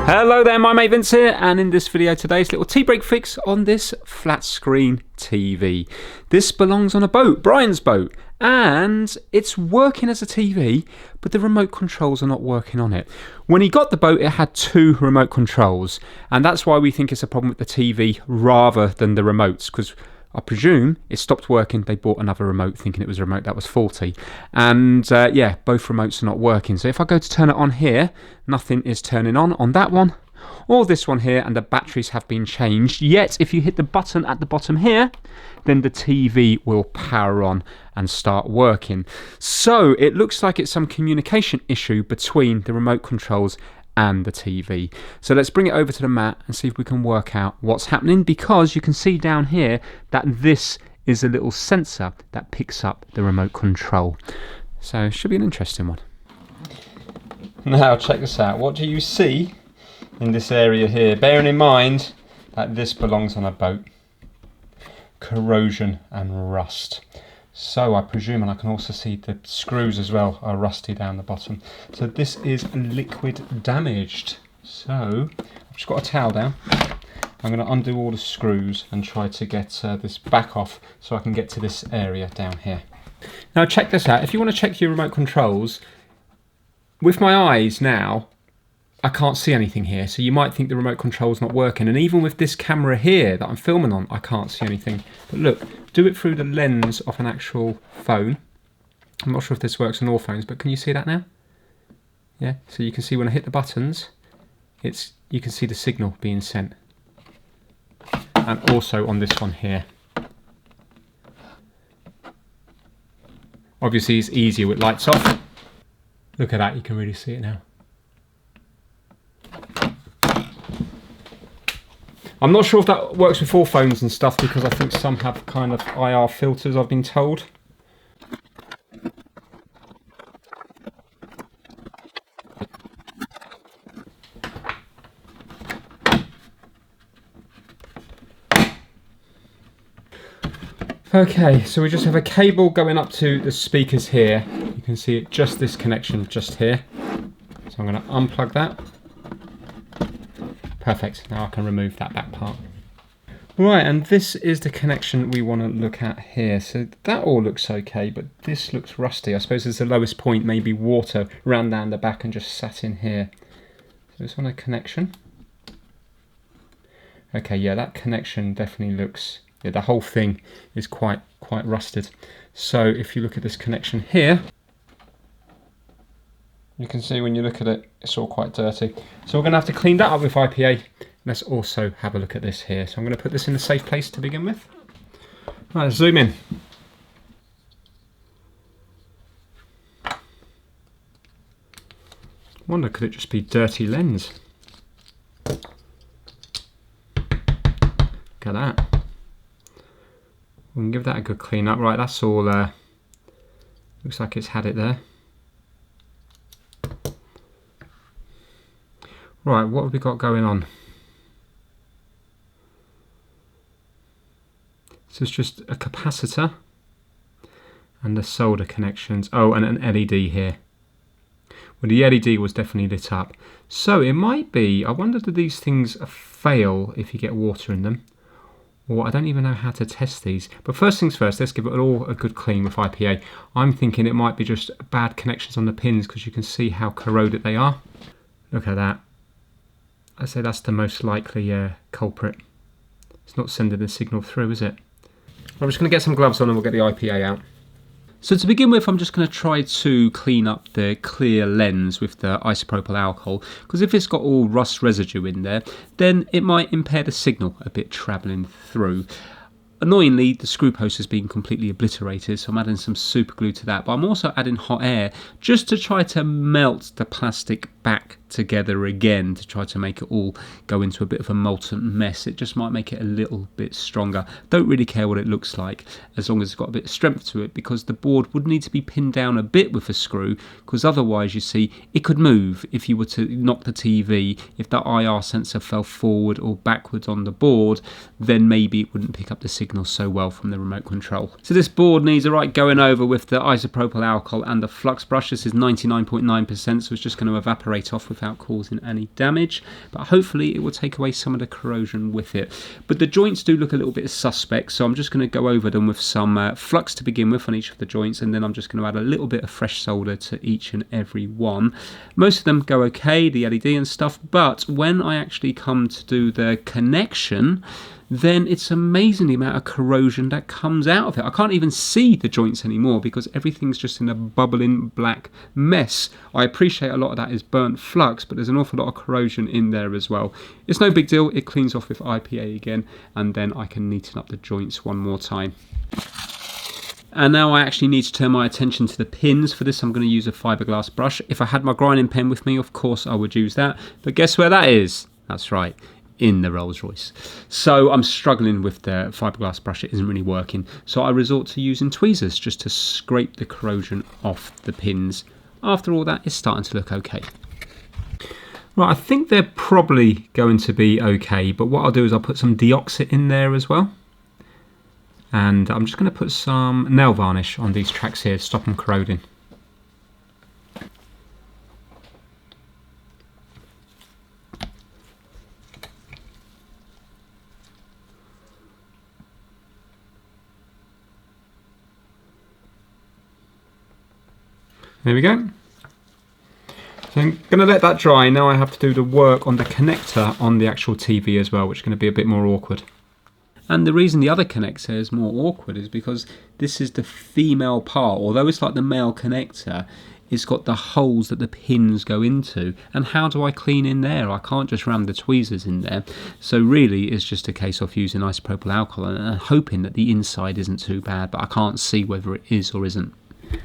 Hello there, my mate Vince here, and in this video today's little tea break fix on this flat screen TV. This belongs on a boat, Brian's boat, and it's working as a TV, but the remote controls are not working on it. When he got the boat, it had 2 remote controls, and that's why we think it's a problem with the TV rather than the remotes, because I presume it stopped working. They bought another remote thinking it was a remote that was faulty. And yeah, both remotes are not working. So if I go to turn it on here, nothing is turning on that one or this one here, and the batteries have been changed. Yet if you hit the button at the bottom here, then the TV will power on and start working. So it looks like it's some communication issue between the remote controls and the TV. So let's bring it over to the mat and see if we can work out what's happening, because you can see down here that this is a little sensor that picks up the remote control. So it should be an interesting one. Now check this out. What do you see in this area here? Bearing in mind that this belongs on a boat. Corrosion and rust. So I presume, and I can also see the screws as well are rusty down the bottom. So this is liquid damaged. So I've just got a towel down. I'm going to undo all the screws and try to get this back off so I can get to this area down here. Now check this out. If you want to check your remote controls, with my eyes now, I can't see anything here, so you might think the remote control's not working. And even with this camera here that I'm filming on, I can't see anything. But look, do it through the lens of an actual phone. I'm not sure if this works on all phones, but can you see that now? Yeah, so you can see when I hit the buttons, you can see the signal being sent. And also on this one here. Obviously it's easier with lights off. Look at that, you can really see it now. I'm not sure if that works with all phones and stuff, because I think some have kind of IR filters, I've been told. Okay, so we just have a cable going up to the speakers here. You can see it, just this connection just here. So I'm going to unplug that. Perfect, now I can remove that back part. Right, and this is the connection we want to look at here. So that all looks okay, but this looks rusty. I suppose it's the lowest point, maybe water ran down the back and just sat in here. So it's on a connection. Okay, yeah, that connection definitely looks, yeah, the whole thing is quite rusted. So if you look at this connection here, you can see when you look at it, it's all quite dirty. So we're going to have to clean that up with IPA. Let's also have a look at this here. So I'm going to put this in a safe place to begin with. Right, let's zoom in. I wonder, could it just be dirty lens? Look at that. We can give that a good clean up. Right, that's all, looks like it's had it there. Right, what have we got going on? So it's just a capacitor and the solder connections. Oh, and an LED here. Well, the LED was definitely lit up. So it might be, I wonder, do these things fail if you get water in them? Or I don't even know how to test these. But first things first, let's give it all a good clean with IPA. I'm thinking it might be just bad connections on the pins, because you can see how corroded they are. Look at that. I'd say that's the most likely culprit. It's not sending the signal through, is it? I'm just going to get some gloves on and we'll get the IPA out. So to begin with, I'm just going to try to clean up the clear lens with the isopropyl alcohol, because if it's got all rust residue in there, then it might impair the signal a bit travelling through. Annoyingly, the screw post has been completely obliterated, so I'm adding some super glue to that, but I'm also adding hot air just to try to melt the plastic back together again to try to make it all go into a bit of a molten mess. It just might make it a little bit stronger. Don't really care what it looks like as long as it's got a bit of strength to it, because the board would need to be pinned down a bit with a screw, because otherwise, you see, it could move if you were to knock the TV. If the IR sensor fell forward or backwards on the board, then maybe it wouldn't pick up the signal so well from the remote control. So this board needs a right going over with the isopropyl alcohol and the flux brush. This is 99.9%, so it's just going to evaporate off without causing any damage, but hopefully it will take away some of the corrosion with it. But the joints do look a little bit suspect, so I'm just going to go over them with some flux to begin with on each of the joints, and then I'm just going to add a little bit of fresh solder to each and every one. Most of them go okay, the LED and stuff, but when I actually come to do the connection, then it's amazing the amount of corrosion that comes out of it. I can't even see the joints anymore because everything's just in a bubbling black mess. I appreciate a lot of that is burnt flux, but there's an awful lot of corrosion in there as well. It's no big deal, it cleans off with IPA again, and then I can neaten up the joints one more time. And now I actually need to turn my attention to the pins. For this, I'm going to use a fiberglass brush. If I had my grinding pen with me, of course I would use that, but guess where that is? That's right, in the Rolls-Royce. So I'm struggling with the fiberglass brush. It isn't really working, so I resort to using tweezers just to scrape the corrosion off the pins. After all that, it's starting to look okay. Right, I think they're probably going to be okay, but what I'll do is I'll put some deoxit in there as well, and I'm just going to put some nail varnish on these tracks here to stop them corroding. There we go. So I'm going to let that dry. Now I have to do the work on the connector on the actual TV as well, which is going to be a bit more awkward. And the reason the other connector is more awkward is because this is the female part. Although it's like the male connector, it's got the holes that the pins go into. And how do I clean in there? I can't just ram the tweezers in there. So really it's just a case of using isopropyl alcohol and hoping that the inside isn't too bad, but I can't see whether it is or isn't.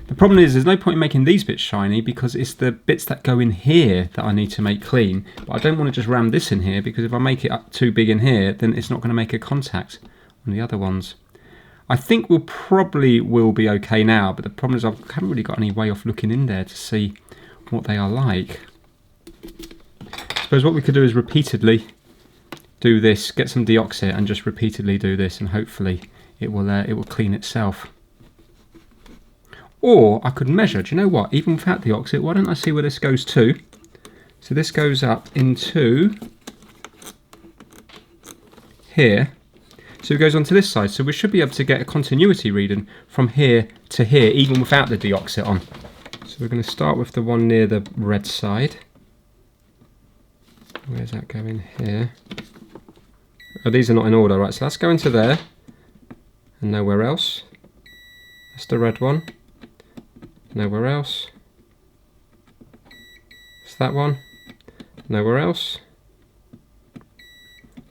The problem is there's no point in making these bits shiny because it's the bits that go in here that I need to make clean. But I don't want to just ram this in here, because if I make it up too big in here, then it's not going to make a contact on the other ones. I think we'll probably will be okay now, but the problem is I haven't really got any way of looking in there to see what they are like. I suppose what we could do is repeatedly do this, get some deoxit and just repeatedly do this, and hopefully it will clean itself. Or I could measure, do you know what, even without the deoxit, why don't I see where this goes to? So this goes up into here, so it goes onto this side, so we should be able to get a continuity reading from here to here, even without the deoxit on. So we're going to start with the one near the red side. Where's that going? Here. Oh, these are not in order, right, so that's going to there, and nowhere else. That's the red one. Nowhere else. It's that one. Nowhere else.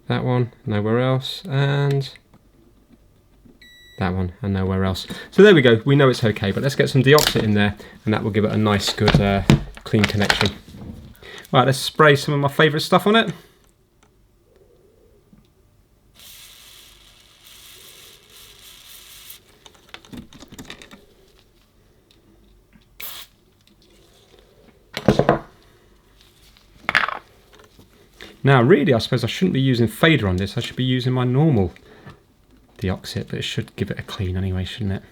That one. Nowhere else. And that one. And nowhere else. So there we go. We know it's okay, but let's get some deoxit in there, and that will give it a nice, good, clean connection. Right, let's spray some of my favourite stuff on it. Now really I suppose I shouldn't be using fader on this, I should be using my normal deoxit, but it should give it a clean anyway, shouldn't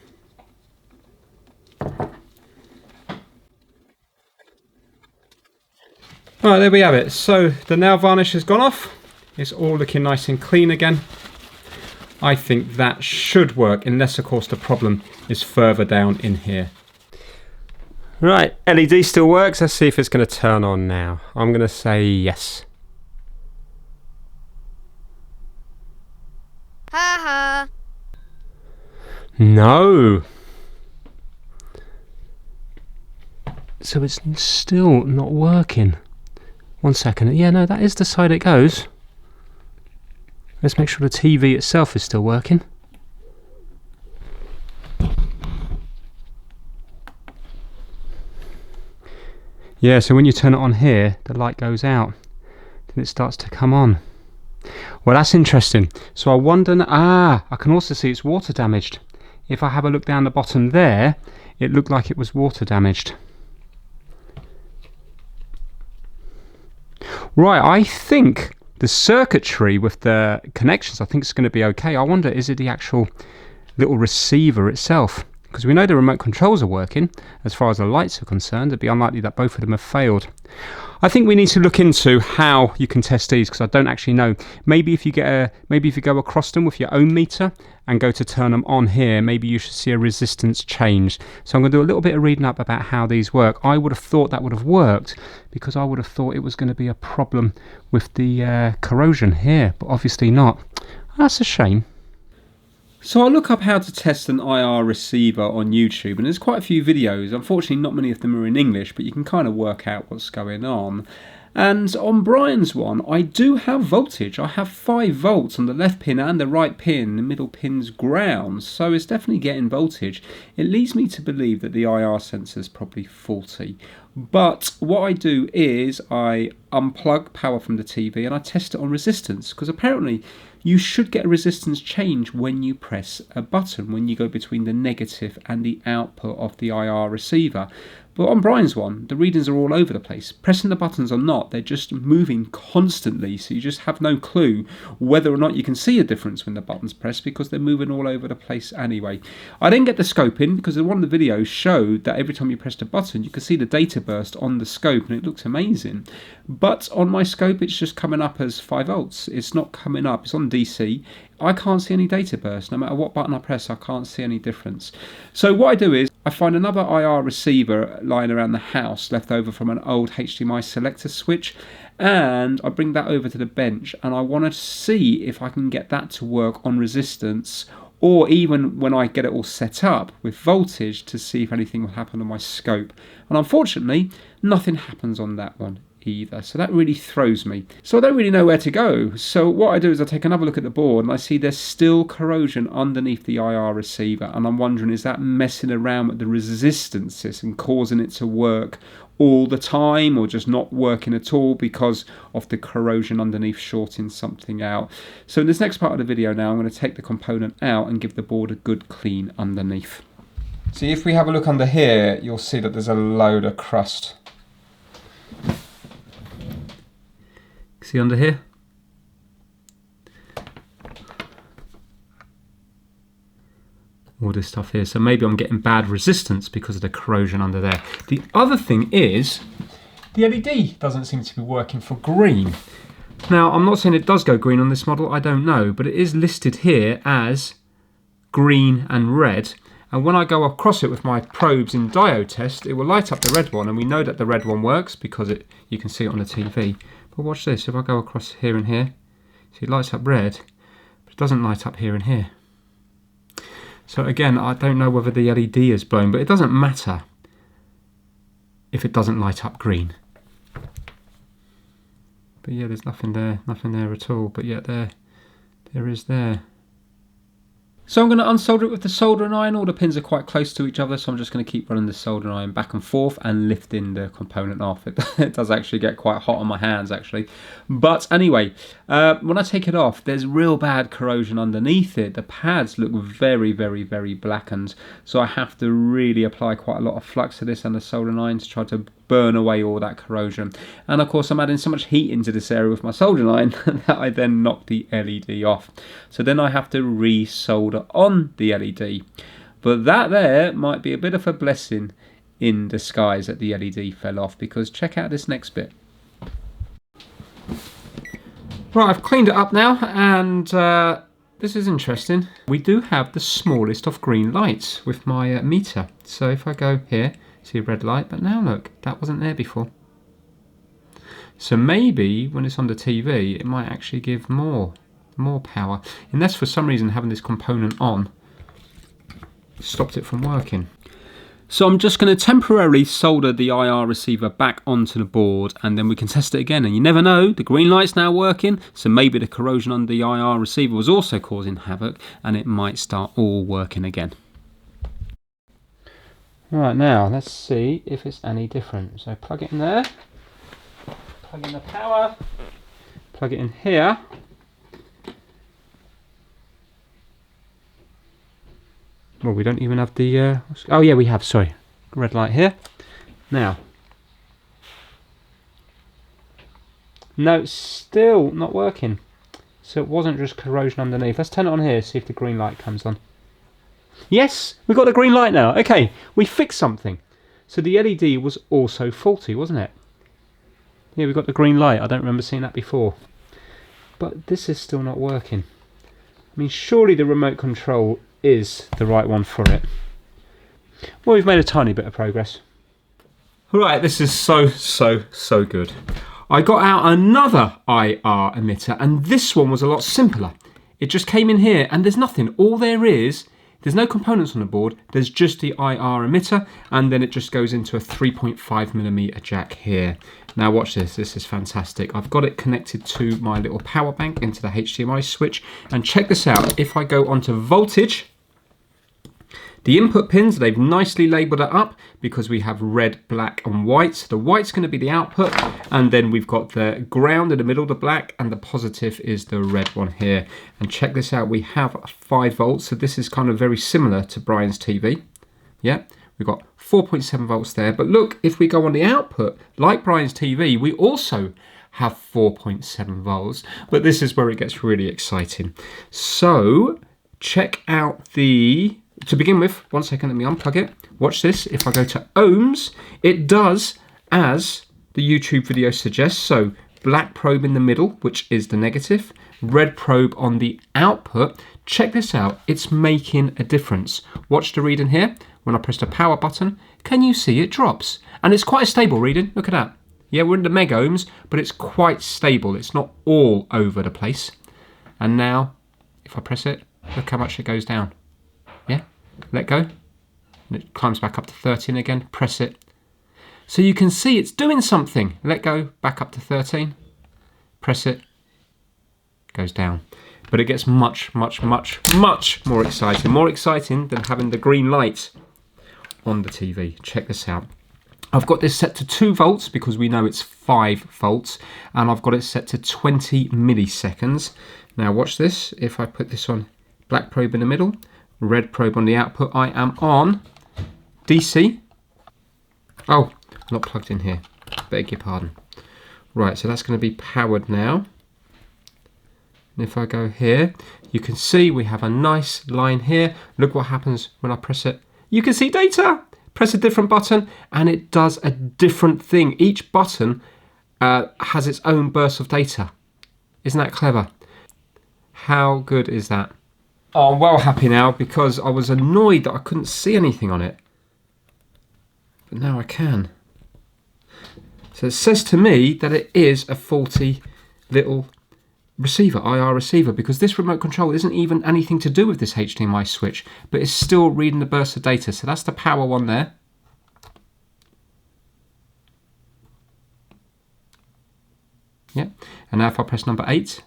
it? Right, there we have it. So the nail varnish has gone off, it's all looking nice and clean again. I think that should work, unless of course the problem is further down in here. Right, LED still works, let's see if it's going to turn on now. I'm going to say yes. Ha ha. No. So it's still not working. 1 second. Yeah, no, that is the side it goes. Let's make sure the TV itself is still working. Yeah, so when you turn it on here, the light goes out, then it starts to come on. Well, that's interesting. So I wonder, I can also see it's water damaged. If I have a look down the bottom there, it looked like it was water damaged. Right, I think the circuitry with the connections, I think it's going to be okay. I wonder, is it the actual little receiver itself? Because we know the remote controls are working. As far as the lights are concerned, it'd be unlikely that both of them have failed. I think we need to look into how you can test these, because I don't actually know. Maybe if you go across them with your own meter and go to turn them on here, maybe you should see a resistance change. So I'm going to do a little bit of reading up about how these work. I would have thought that would have worked, because I would have thought it was going to be a problem with the corrosion here, but obviously not. That's a shame. So I look up how to test an IR receiver on YouTube, and there's quite a few videos. Unfortunately, not many of them are in English, but you can kind of work out what's going on. And on Brian's one, I do have voltage. I have 5 volts on the left pin and the right pin. The middle pin's ground, so it's definitely getting voltage. It leads me to believe that the IR sensor is probably faulty. But what I do is I unplug power from the TV and I test it on resistance, because apparently you should get a resistance change when you press a button, when you go between the negative and the output of the IR receiver. But on Brian's one, the readings are all over the place. Pressing the buttons or not, they're just moving constantly, so you just have no clue whether or not you can see a difference when the button's pressed, because they're moving all over the place anyway. I didn't get the scope in, because one of the videos showed that every time you pressed a button, you could see the data burst on the scope, and it looks amazing. But on my scope, it's just coming up as 5 volts. It's not coming up, it's on DC. I can't see any data burst. No matter what button I press, I can't see any difference. So what I do is I find another IR receiver lying around the house, left over from an old HDMI selector switch, and I bring that over to the bench, and I want to see if I can get that to work on resistance, or even when I get it all set up with voltage, to see if anything will happen on my scope. And unfortunately, nothing happens on that one either, so that really throws me. So I don't really know where to go. So what I do is I take another look at the board, and I see there's still corrosion underneath the IR receiver, and I'm wondering, is that messing around with the resistances and causing it to work all the time, or just not working at all because of the corrosion underneath shorting something out? So in this next part of the video now, I'm going to take the component out and give the board a good clean underneath. See, if we have a look under here, you'll see that there's a load of crust. See under here? All this stuff here. So maybe I'm getting bad resistance because of the corrosion under there. The other thing is the LED doesn't seem to be working for green. Now, I'm not saying it does go green on this model, I don't know, but it is listed here as green and red. And when I go across it with my probes in diode test, it will light up the red one, and we know that the red one works because you can see it on the TV. But watch this, if I go across here and here, see, it lights up red, but it doesn't light up here and here. So again, I don't know whether the LED is blown, but it doesn't matter if it doesn't light up green. But yeah, there's nothing there at all, but yet there is there. So I'm going to unsolder it with the soldering iron. All the pins are quite close to each other, so I'm just going to keep running the soldering iron back and forth and lifting the component off. It does actually get quite hot on my hands, actually. But anyway, when I take it off, there's real bad corrosion underneath it. The pads look very, very, very blackened, so I have to really apply quite a lot of flux to this and the soldering iron to try to burn away all that corrosion. And of course, I'm adding so much heat into this area with my soldering iron that I then knock the LED off. So then I have to re-solder on the LED. But that there might be a bit of a blessing in disguise that the LED fell off, because check out this next bit. Right, I've cleaned it up now, and this is interesting. We do have the smallest of green lights with my meter. So if I go here, see a red light, but now look, that wasn't there before. So maybe when it's on the TV, it might actually give more power, unless for some reason having this component on stopped it from working. So I'm just going to temporarily solder the IR receiver back onto the board, and then we can test it again. And you never know, the green light's now working, so maybe the corrosion on the IR receiver was also causing havoc, and it might start all working again. Right, now let's see if it's any different. So plug it in there, plug in the power, plug it in here. Well, we don't even have the, oh yeah, we have, sorry, red light here. Now, no, it's still not working. So it wasn't just corrosion underneath. Let's turn it on here, see if the green light comes on. Yes, we've got the green light now. Okay, we fixed something. So the LED was also faulty, wasn't it? Yeah, we got the green light. I don't remember seeing that before. But this is still not working. I mean, surely the remote control is the right one for it. Well, we've made a tiny bit of progress. Right, this is so good. I got out another IR emitter, and this one was a lot simpler. It just came in here, and there's nothing. All there's no components on the board. There's just the IR emitter, and then it just goes into a 3.5mm jack here. Now watch this. This is fantastic. I've got it connected to my little power bank into the HDMI switch, and check this out. If I go onto voltage, the input pins, they've nicely labelled it up because we have red, black and white. So the white's going to be the output, and then we've got the ground in the middle, the black, and the positive is the red one here. And check this out, we have 5 volts, so this is kind of very similar to Brian's TV. Yeah, we've got 4.7 volts there, but look, if we go on the output, like Brian's TV, we also have 4.7 volts, but this is where it gets really exciting. So check out the... To begin with, 1 second, let me unplug it. Watch this. If I go to ohms, it does as the YouTube video suggests. So black probe in the middle, which is the negative, red probe on the output. Check this out. It's making a difference. Watch the reading here. When I press the power button, can you see it drops? And it's quite a stable reading. Look at that. Yeah, we're in the meg ohms, but it's quite stable. It's not all over the place. And now, if I press it, look how much it goes down. Yeah, let go, and it climbs back up to 13 again, press it. So you can see it's doing something. Let go, back up to 13, press it, goes down. But it gets much more exciting. More exciting than having the green light on the TV. Check this out. I've got this set to 2 volts because we know it's 5 volts, and I've got it set to 20 milliseconds. Now watch this. If I put this on black probe in the middle, red probe on the output, I am on DC. Oh, not plugged in here. Beg your pardon. Right, so that's going to be powered now. And if I go here, you can see we have a nice line here. Look what happens when I press it. You can see data. Press a different button and it does a different thing. Each button has its own burst of data. Isn't that clever? How good is that? Oh, I'm well happy now because I was annoyed that I couldn't see anything on it. But now I can. So it says to me that it is a faulty little receiver, IR receiver, because this remote control isn't even anything to do with this HDMI switch, but it's still reading the burst of data. So that's the power one there. Yeah, and now if I press number 8,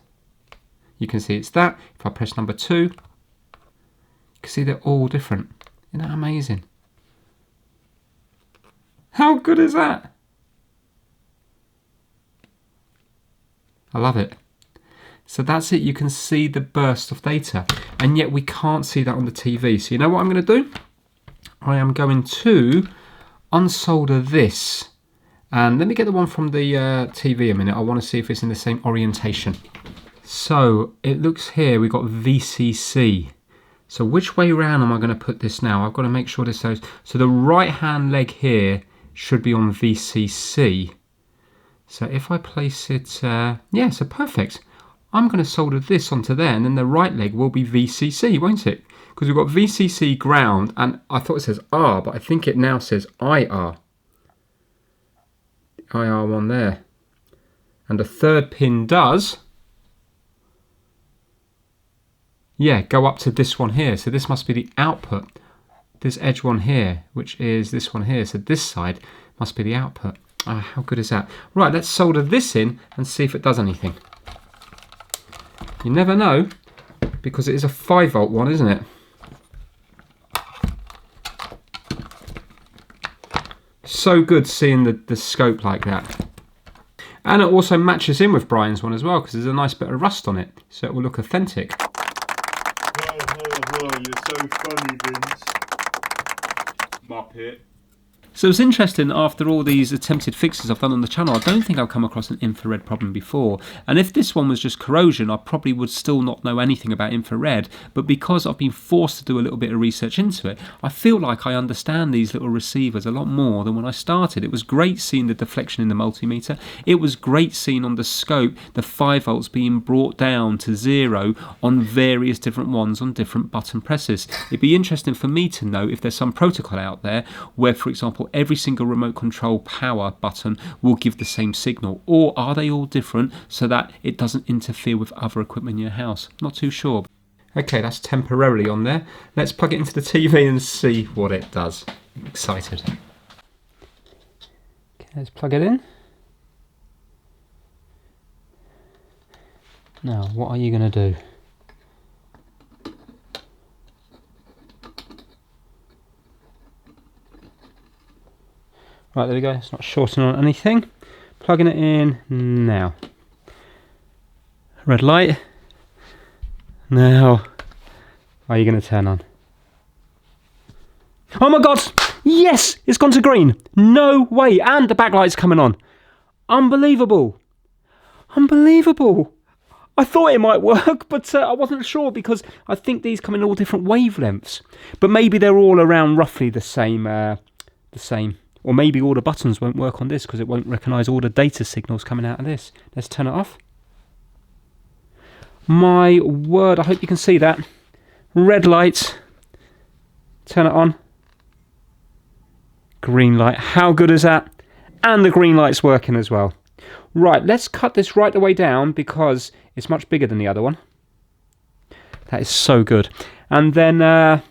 you can see it's that. If I press number 2, you can see they're all different. Isn't that amazing? How good is that? I love it. So that's it, you can see the burst of data, and yet we can't see that on the TV. So you know what I'm going to do? I am going to unsolder this. And let me get the one from the TV a minute. I want to see if it's in the same orientation. So it looks here, we've got VCC. So which way around am I going to put this now? I've got to make sure this goes. So the right hand leg here should be on VCC. So if I place it, yeah, so perfect. I'm going to solder this onto there, and then the right leg will be VCC, won't it? Because we've got VCC ground, and I thought it says R, but I think it now says IR. IR one there. And the third pin does, yeah, go up to this one here. So this must be the output. This edge one here, which is this one here. So this side must be the output. Ah, how good is that? Right, let's solder this in and see if it does anything. You never know, because it is a 5 volt one, isn't it? So good seeing the scope like that. And it also matches in with Brian's one as well, because there's a nice bit of rust on it, so it will look authentic. You're so funny, Vince. Muppet. So it's interesting, after all these attempted fixes I've done on the channel, I don't think I've come across an infrared problem before. And if this one was just corrosion, I probably would still not know anything about infrared. But because I've been forced to do a little bit of research into it, I feel like I understand these little receivers a lot more than when I started. It was great seeing the deflection in the multimeter. It was great seeing on the scope the 5 volts being brought down to 0 on various different ones on different button presses. It'd be interesting for me to know if there's some protocol out there where, for example, every single remote control power button will give the same signal, or are they all different so that it doesn't interfere with other equipment in your house? Not too sure. Okay, that's temporarily on there. Let's plug it into the TV and see what it does. I'm excited. Okay, let's plug it in. Now, what are you going to do? Right, there we go, it's not shorting on anything. Plugging it in now. Red light. Now, are you going to turn on? Oh my god! Yes! It's gone to green! No way! And the backlight's coming on. Unbelievable! Unbelievable! I thought it might work, but I wasn't sure because I think these come in all different wavelengths. But maybe they're all around roughly the same. Or maybe all the buttons won't work on this because it won't recognise all the data signals coming out of this. Let's turn it off. My word, I hope you can see that. Red light. Turn it on. Green light. How good is that? And the green light's working as well. Right, let's cut this right the way down because it's much bigger than the other one. That is so good. And then,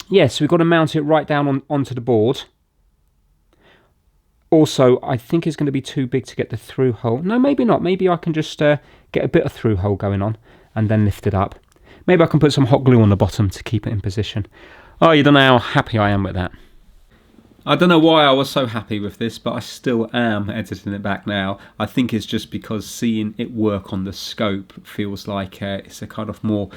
yes, we've got to mount it right down onto the board. Also, I think it's going to be too big to get the through hole. No, maybe not. Maybe I can just get a bit of through hole going on and then lift it up. Maybe I can put some hot glue on the bottom to keep it in position. Oh, you don't know how happy I am with that. I don't know why I was so happy with this, but I still am editing it back now. I think it's just because seeing it work on the scope feels like it's a kind of more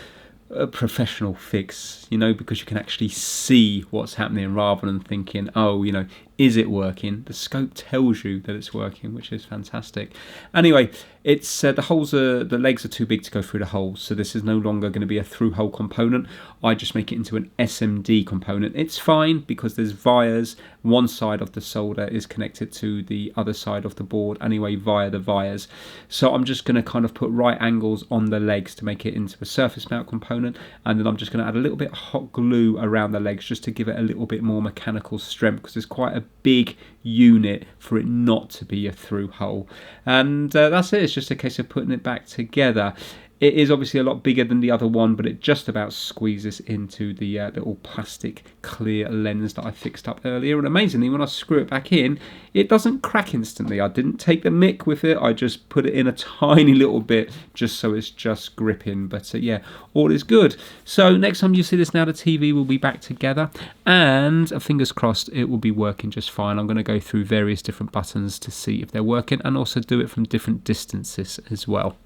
professional fix, you know, because you can actually see what's happening rather than thinking, oh, you know, is it working? The scope tells you that it's working, which is fantastic. Anyway, it's the legs are too big to go through the holes, so this is no longer going to be a through hole component. I just make it into an SMD component. It's fine because there's vias. One side of the solder is connected to the other side of the board anyway via the vias. So I'm just going to kind of put right angles on the legs to make it into a surface mount component, and then I'm just going to add a little bit of hot glue around the legs just to give it a little bit more mechanical strength, because it's quite a big unit for it not to be a through hole. And that's it. It's just a case of putting it back together. It is obviously a lot bigger than the other one, but it just about squeezes into the little plastic clear lens that I fixed up earlier. And amazingly, when I screw it back in, it doesn't crack instantly. I didn't take the mick with it. I just put it in a tiny little bit just so it's just gripping. But yeah, all is good. So next time you see this now, the TV will be back together. And fingers crossed, it will be working just fine. I'm going to go through various different buttons to see if they're working and also do it from different distances as well.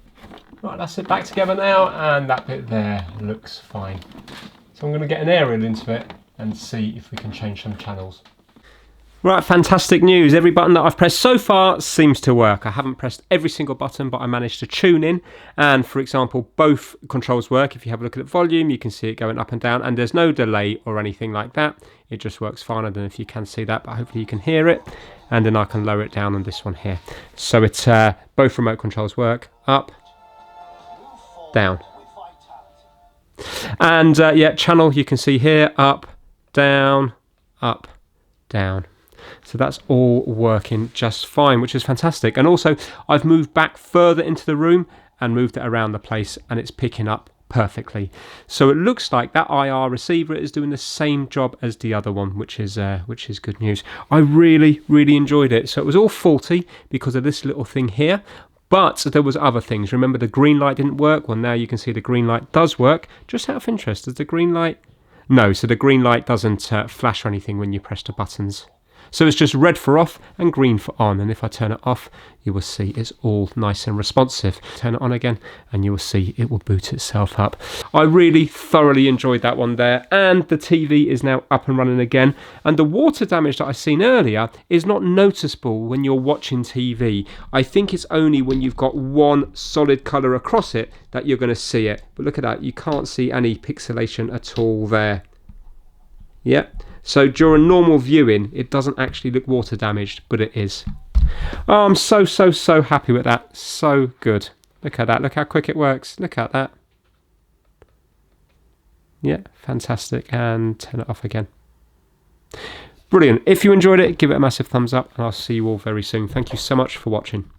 Right, that's it back together now, and that bit there looks fine. So I'm going to get an aerial into it and see if we can change some channels. Right, fantastic news. Every button that I've pressed so far seems to work. I haven't pressed every single button, but I managed to tune in. And for example, both controls work. If you have a look at the volume, you can see it going up and down, and there's no delay or anything like that. It just works fine. I don't know if you can see that, but hopefully you can hear it. And then I can lower it down on this one here. So it's both remote controls work. Up, down. And yeah, channel you can see here, up, down, up, down. So that's all working just fine, which is fantastic. And also I've moved back further into the room and moved it around the place, and it's picking up perfectly. So it looks like that IR receiver is doing the same job as the other one, which is good news. I really enjoyed it. So it was all faulty because of this little thing here. But there was other things. Remember, the green light didn't work. Well, now you can see the green light does work. Just out of interest, does the green light... No, so the green light doesn't flash or anything when you press the buttons. So it's just red for off and green for on. And if I turn it off, you will see it's all nice and responsive. Turn it on again and you will see it will boot itself up. I really thoroughly enjoyed that one there. And the TV is now up and running again. And the water damage that I seen earlier is not noticeable when you're watching TV. I think it's only when you've got one solid colour across it that you're going to see it. But look at that, you can't see any pixelation at all there. Yep. So during normal viewing, it doesn't actually look water damaged, but it is. Oh, I'm so happy with that. So good. Look at that. Look how quick it works. Look at that. Yeah, fantastic. And turn it off again. Brilliant. If you enjoyed it, give it a massive thumbs up, and I'll see you all very soon. Thank you so much for watching.